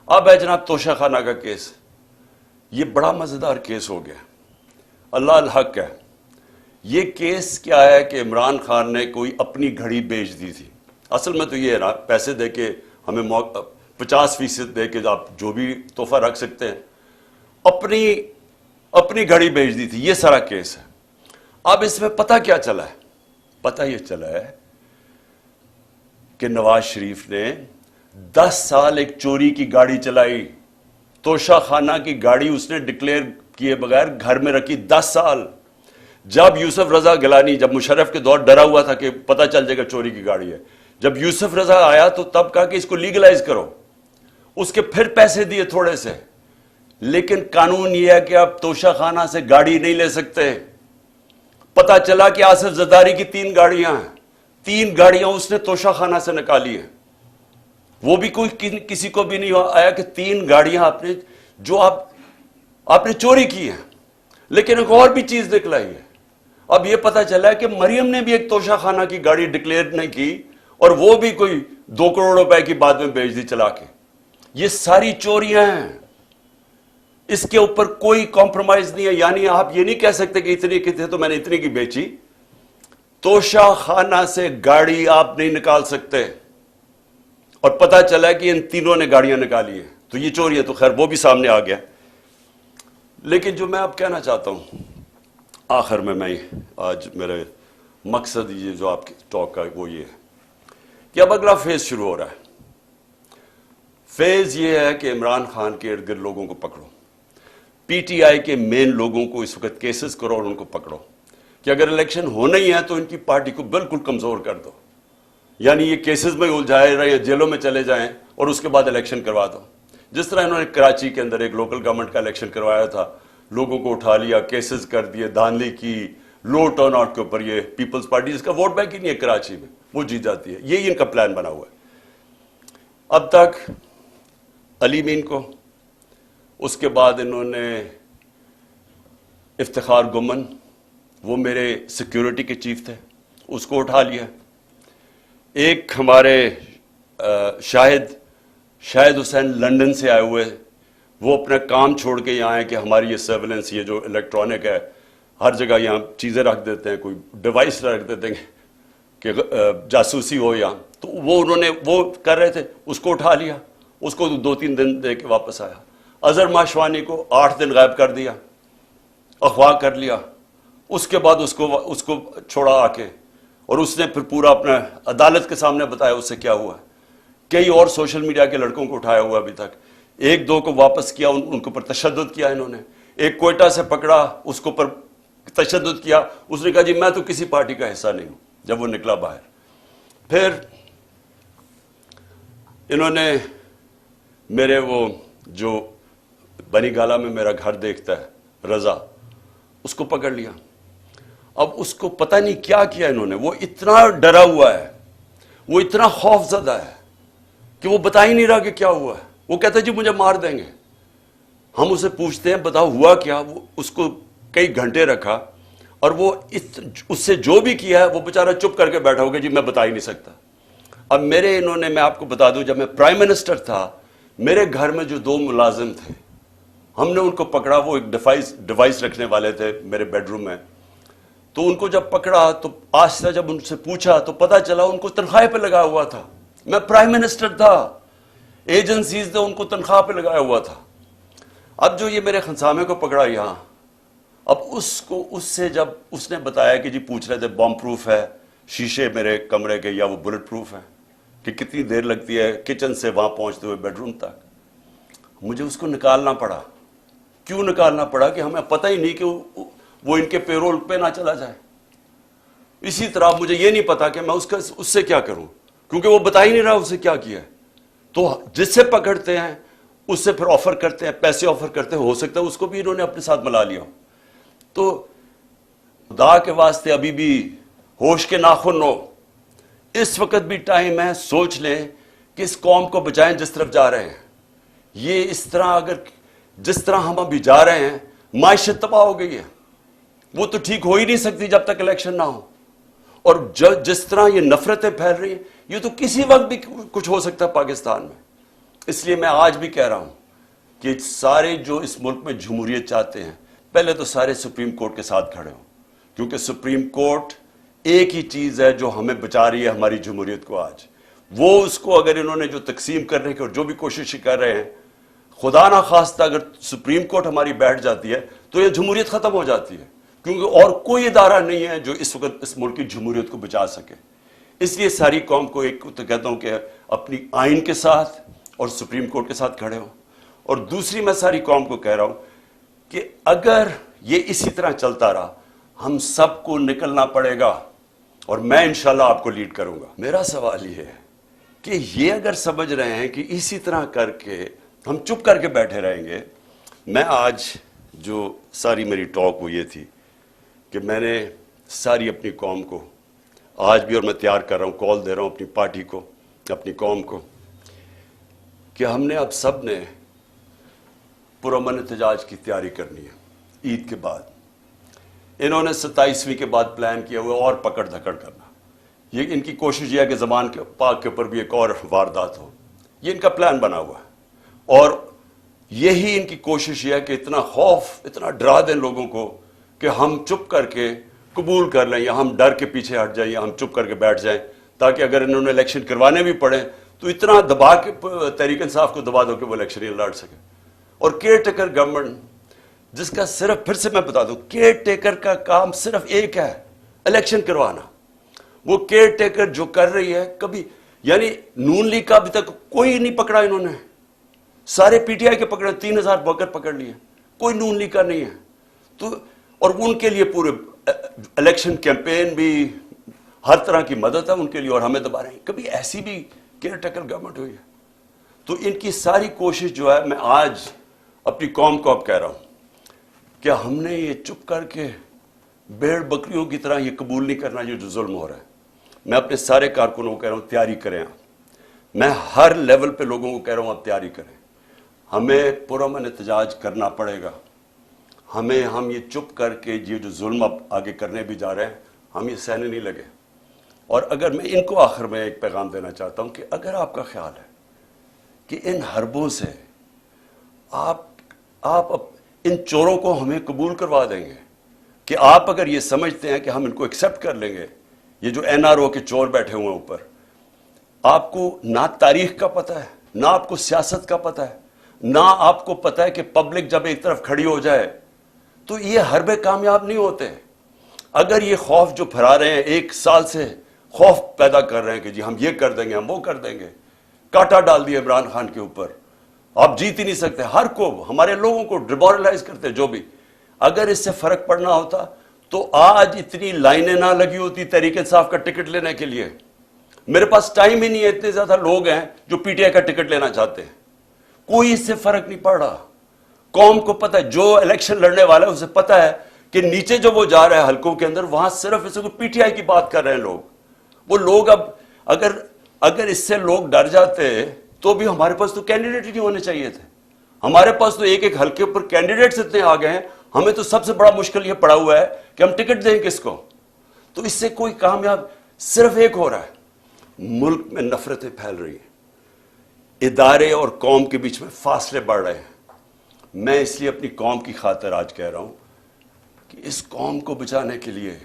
اب ہے جناب توشہ خانہ کا کیس. یہ بڑا مزیدار کیس ہو گیا. اللہ الحق ہے. یہ کیس کیا ہے کہ عمران خان نے کوئی اپنی گھڑی بیچ دی تھی. اصل میں تو یہ ہے نا, پیسے دے کے ہمیں 50% دے کے آپ جو بھی تحفہ رکھ سکتے ہیں, اپنی گھڑی بیچ دی تھی. یہ سارا کیس ہے. اب اس میں پتہ کیا چلا ہے؟ پتہ یہ چلا ہے کہ نواز شریف نے 10 سال ایک چوری کی گاڑی چلائی. توشہ خانہ کی گاڑی اس نے ڈکلیئر کیے بغیر گھر میں رکھی 10 سال. جب یوسف رضا گیلانی, جب مشرف کے دور ڈرا ہوا تھا کہ پتہ چل جائے گا چوری کی گاڑی ہے, جب یوسف رضا آیا تو تب کہا کہ اس کو لیگلائز کرو. اس کے پھر پیسے دیے تھوڑے سے, لیکن قانون یہ ہے کہ آپ توشہ خانہ سے گاڑی نہیں لے سکتے. پتہ چلا کہ آصف زرداری کی 3 گاڑیاں ہیں. 3 گاڑیاں اس نے توشہ خانہ سے نکالی ہیں. وہ بھی کوئی کسی کو بھی نہیں آیا کہ 3 گاڑیاں آپ نے چوری کی ہیں. لیکن ایک اور بھی چیز نکلائی ہے. اب یہ پتہ چلا ہے کہ مریم نے بھی ایک توشہ خانہ کی گاڑی ڈکلیئر نہیں کی, اور وہ بھی کوئی 2 کروڑ روپے کی بعد میں بیچ دی چلا کے. یہ ساری چوریاں ہیں. اس کے اوپر کوئی کمپرومائز نہیں ہے. یعنی آپ یہ نہیں کہہ سکتے کہ اتنی کی تھے تو میں نے اتنی کی بیچی. توشہ خانہ سے گاڑی آپ نہیں نکال سکتے. اور پتہ چلا کہ ان تینوں نے گاڑیاں نکالی ہیں. تو یہ چوری ہے, تو خیر وہ بھی سامنے آ گیا. لیکن جو میں اب کہنا چاہتا ہوں آخر میں آج میرے مقصد یہ جو آپ کی ٹاک کا وہ یہ ہے کہ اب اگلا فیز شروع ہو رہا ہے. فیز یہ ہے کہ عمران خان کے ارد گرد لوگوں کو پکڑو, پی ٹی آئی کے مین لوگوں کو اس وقت کیسز کرو اور ان کو پکڑو کہ اگر الیکشن ہونا ہی ہے تو ان کی پارٹی کو بالکل کمزور کر دو. یعنی یہ کیسز میں الجھائے رہے ہیں, جیلوں میں چلے جائیں اور اس کے بعد الیکشن کروا دو. جس طرح انہوں نے کراچی کے اندر ایک لوکل گورنمنٹ کا الیکشن کروایا تھا, لوگوں کو اٹھا لیا, کیسز کر دیے, دھاندلی کی, لو ٹرن آؤٹ کے اوپر. یہ پیپلز پارٹی جس کا ووٹ بینک ہی نہیں ہے کراچی میں, وہ جیت جاتی ہے. یہی ان کا پلان بنا ہوا ہے. اب تک علی مین کو, اس کے بعد انہوں نے افتخار گمن, وہ میرے سیکیورٹی کے چیف تھے, اس کو اٹھا لیا. ایک ہمارے شاہد حسین لندن سے آئے ہوئے, وہ اپنا کام چھوڑ کے یہاں آئے کہ ہماری یہ سرویلنس, یہ جو الیکٹرانک ہے, ہر جگہ یہاں چیزیں رکھ دیتے ہیں, کوئی ڈیوائس رکھ دیتے ہیں کہ جاسوسی ہو یہاں. تو وہ انہوں نے وہ کر رہے تھے, اس کو اٹھا لیا. اس کو 2-3 دن دے کے واپس آیا. اظہر ماشوانی کو 8 دن غائب کر دیا, اغوا کر لیا. اس کے بعد اس کو چھوڑا آ کے, اور اس نے پھر پورا اپنا عدالت کے سامنے بتایا اس سے کیا ہوا. کئی اور سوشل میڈیا کے لڑکوں کو اٹھایا ہوا ابھی تک. 1-2 کو واپس کیا, ان کے اوپر تشدد کیا انہوں نے. ایک کوئٹہ سے پکڑا, اس کے اوپر تشدد کیا. اس نے کہا جی میں تو کسی پارٹی کا حصہ نہیں ہوں, جب وہ نکلا باہر. پھر انہوں نے میرے وہ جو بنی گالا میں میرا گھر دیکھتا ہے رضا, اس کو پکڑ لیا. اب اس کو پتہ نہیں کیا کیا انہوں نے. وہ اتنا ڈرا ہوا ہے, وہ اتنا خوف زدہ ہے کہ وہ بتا ہی نہیں رہا کہ کیا ہوا ہے. وہ کہتا ہے جی مجھے مار دیں گے. ہم اسے پوچھتے ہیں بتاؤ ہوا کیا. وہ اس کو کئی گھنٹے رکھا, اور وہ اس سے جو بھی کیا ہے وہ بیچارہ چپ کر کے بیٹھا ہوگا جی میں بتا ہی نہیں سکتا. اب میں آپ کو بتا دوں, جب میں پرائم منسٹر تھا, میرے گھر میں جو 2 ملازم تھے, ہم نے ان کو پکڑا. وہ ایک ڈیوائس رکھنے والے تھے میرے بیڈ روم میں. تو ان کو جب پکڑا تو آہستہ جب ان سے پوچھا تو پتہ چلا ان کو تنخواہ پہ لگا ہوا تھا. میں پرائم منسٹر تھا, ایجنسیز نے ان کو تنخواہ پہ لگایا ہوا تھا. اب جو یہ میرے خنسامے کو پکڑا یہاں, اب اس سے جب اس نے بتایا کہ جی پوچھ رہے تھے بم پروف ہے شیشے میرے کمرے کے یا وہ بلٹ پروف ہے, کہ کتنی دیر لگتی ہے کچن سے وہاں پہنچتے ہوئے بیڈ روم تک. مجھے اس کو نکالنا پڑا. کیوں نکالنا پڑا؟ کہ ہمیں پتہ ہی نہیں کہ وہ ان کے پیرول پہ نہ چلا جائے. اسی طرح مجھے یہ نہیں پتا کہ میں اس سے کیا کروں, کیونکہ وہ بتا ہی نہیں رہا اسے کیا کیا ہے. تو جس سے پکڑتے ہیں اس سے پھر آفر کرتے ہیں, پیسے آفر کرتے ہیں, ہو سکتا ہے اس کو بھی انہوں نے اپنے ساتھ ملا لیا. تو خدا کے واسطے ابھی بھی ہوش کے ناخن ہو. اس وقت بھی ٹائم ہے, سوچ لیں کہ اس قوم کو بچائیں جس طرف جا رہے ہیں. یہ اس طرح اگر جس طرح ہم ابھی جا رہے ہیں, معیشت تباہ ہو گئی ہے. وہ تو ٹھیک ہو ہی نہیں سکتی جب تک الیکشن نہ ہو. اور جس طرح یہ نفرتیں پھیل رہی ہیں, یہ تو کسی وقت بھی کچھ ہو سکتا ہے پاکستان میں. اس لیے میں آج بھی کہہ رہا ہوں کہ سارے جو اس ملک میں جمہوریت چاہتے ہیں پہلے تو سارے سپریم کورٹ کے ساتھ کھڑے ہوں، کیونکہ سپریم کورٹ ایک ہی چیز ہے جو ہمیں بچا رہی ہے ہماری جمہوریت کو آج. وہ اس کو اگر انہوں نے جو تقسیم کرنے کی اور جو بھی کوشش کر رہے ہیں، خدا نہ خواستہ اگر سپریم کورٹ ہماری بیٹھ جاتی ہے تو یہ جمہوریت ختم ہو جاتی ہے، کیونکہ اور کوئی ادارہ نہیں ہے جو اس وقت اس ملک کی جمہوریت کو بچا سکے. اس لیے ساری قوم کو ایک تو کہتا ہوں کہ اپنی آئین کے ساتھ اور سپریم کورٹ کے ساتھ کھڑے ہوں، اور دوسری میں ساری قوم کو کہہ رہا ہوں کہ اگر یہ اسی طرح چلتا رہا ہم سب کو نکلنا پڑے گا، اور میں انشاءاللہ آپ کو لیڈ کروں گا. میرا سوال یہ ہے کہ یہ اگر سمجھ رہے ہیں کہ اسی طرح کر کے ہم چپ کر کے بیٹھے رہیں گے. میں آج جو ساری میری ٹاک وہ یہ تھی کہ میں نے ساری اپنی قوم کو آج بھی، اور میں تیار کر رہا ہوں، کال دے رہا ہوں اپنی پارٹی کو، اپنی قوم کو، کہ ہم نے اب سب نے پرامن احتجاج کی تیاری کرنی ہے عید کے بعد. انہوں نے 27ویں کے بعد پلان کیا ہوا اور پکڑ دھکڑ کرنا. یہ ان کی کوشش یہ ہے کہ زمان کے پاک کے اوپر بھی ایک اور واردات ہو. یہ ان کا پلان بنا ہوا ہے، اور یہی ان کی کوشش یہ ہے کہ اتنا خوف، اتنا ڈرا دیں لوگوں کو کہ ہم چپ کر کے قبول کر لیں، یا ہم ڈر کے پیچھے ہٹ جائیں، یا ہم چپ کر کے بیٹھ جائیں، تاکہ اگر انہوں نے الیکشن کروانے بھی پڑے تو اتنا دبا کے تحریک انصاف کو دبا دو کہ وہ الیکشن ہی لڑ سکے. اور کیئر ٹیکر گورنمنٹ جس کا صرف، پھر سے میں بتا دوں، کیئر ٹیکر کا کام صرف ایک ہے، الیکشن کروانا. وہ کیئر ٹیکر جو کر رہی ہے، کبھی یعنی نون لیگ کا ابھی تک کوئی نہیں پکڑا انہوں نے، سارے پی ٹی آئی کے پکڑے، 3000 ورکر پکڑ لیے، کوئی نون لیگ کا نہیں ہے. تو اور ان کے لیے پورے الیکشن کیمپین بھی، ہر طرح کی مدد ہے ان کے لیے، اور ہمیں دبا رہے ہیں. کبھی ایسی بھی کیئر ٹیکر گورنمنٹ ہوئی ہے؟ تو ان کی ساری کوشش جو ہے، میں آج اپنی قوم کو اب کہہ رہا ہوں کہ ہم نے یہ چپ کر کے بھیڑ بکریوں کی طرح یہ قبول نہیں کرنا یہ جو ظلم ہو رہا ہے. میں اپنے سارے کارکنوں کو کہہ رہا ہوں تیاری کریں آپ. میں ہر لیول پہ لوگوں کو کہہ رہا ہوں آپ تیاری کریں. ہمیں پرامن احتجاج کرنا پڑے گا. ہم یہ چپ کر کے یہ جو ظلم اب آگے کرنے بھی جا رہے ہیں ہم یہ سہنے نہیں لگے. اور اگر میں ان کو آخر میں ایک پیغام دینا چاہتا ہوں کہ اگر آپ کا خیال ہے کہ ان حربوں سے آپ ان چوروں کو ہمیں قبول کروا دیں گے، کہ آپ اگر یہ سمجھتے ہیں کہ ہم ان کو ایکسیپٹ کر لیں گے، یہ جو این آر او کے چور بیٹھے ہوئے ہیں اوپر، آپ کو نہ تاریخ کا پتہ ہے، نہ آپ کو سیاست کا پتہ ہے، نہ آپ کو پتہ ہے کہ پبلک جب ایک طرف کھڑی ہو جائے تو یہ حربے کامیاب نہیں ہوتے. اگر یہ خوف جو پھیلا رہے ہیں، 1 سال سے خوف پیدا کر رہے ہیں کہ جی ہم یہ کر دیں گے، ہم وہ کر دیں گے، کاٹا ڈال دیا عمران خان کے اوپر، آپ جیت ہی نہیں سکتے، ہر کو، ہمارے لوگوں کو ڈیمورلائز کرتے جو بھی. اگر اس سے فرق پڑنا ہوتا تو آج اتنی لائنیں نہ لگی ہوتی تحریک انصاف کا ٹکٹ لینے کے لیے. میرے پاس ٹائم ہی نہیں ہے، اتنے زیادہ لوگ ہیں جو پی ٹی آئی کا ٹکٹ لینا چاہتے ہیں. کوئی اس سے فرق نہیں پڑ رہا. قوم کو پتہ ہے، جو الیکشن لڑنے والا ہے اسے پتہ ہے کہ نیچے جو وہ جا رہا ہے حلقوں کے اندر، وہاں صرف اسے کو پی ٹی آئی کی بات کر رہے ہیں لوگ. وہ لوگ اب اگر اس سے لوگ ڈر جاتے تو بھی ہمارے پاس تو کینڈیڈیٹ ہی نہیں ہونے چاہیے تھے. ہمارے پاس تو ایک حلقے پر کینڈیڈیٹس اتنے آ گئے ہیں، ہمیں تو سب سے بڑا مشکل یہ پڑا ہوا ہے کہ ہم ٹکٹ دیں کس کو. تو اس سے کوئی کامیاب صرف ایک ہو رہا ہے، ملک میں نفرتیں پھیل رہی ہیں، ادارے اور قوم کے بیچ میں فاصلے بڑھ رہے ہیں. میں اس لیے اپنی قوم کی خاطر آج کہہ رہا ہوں کہ اس قوم کو بچانے کے لیے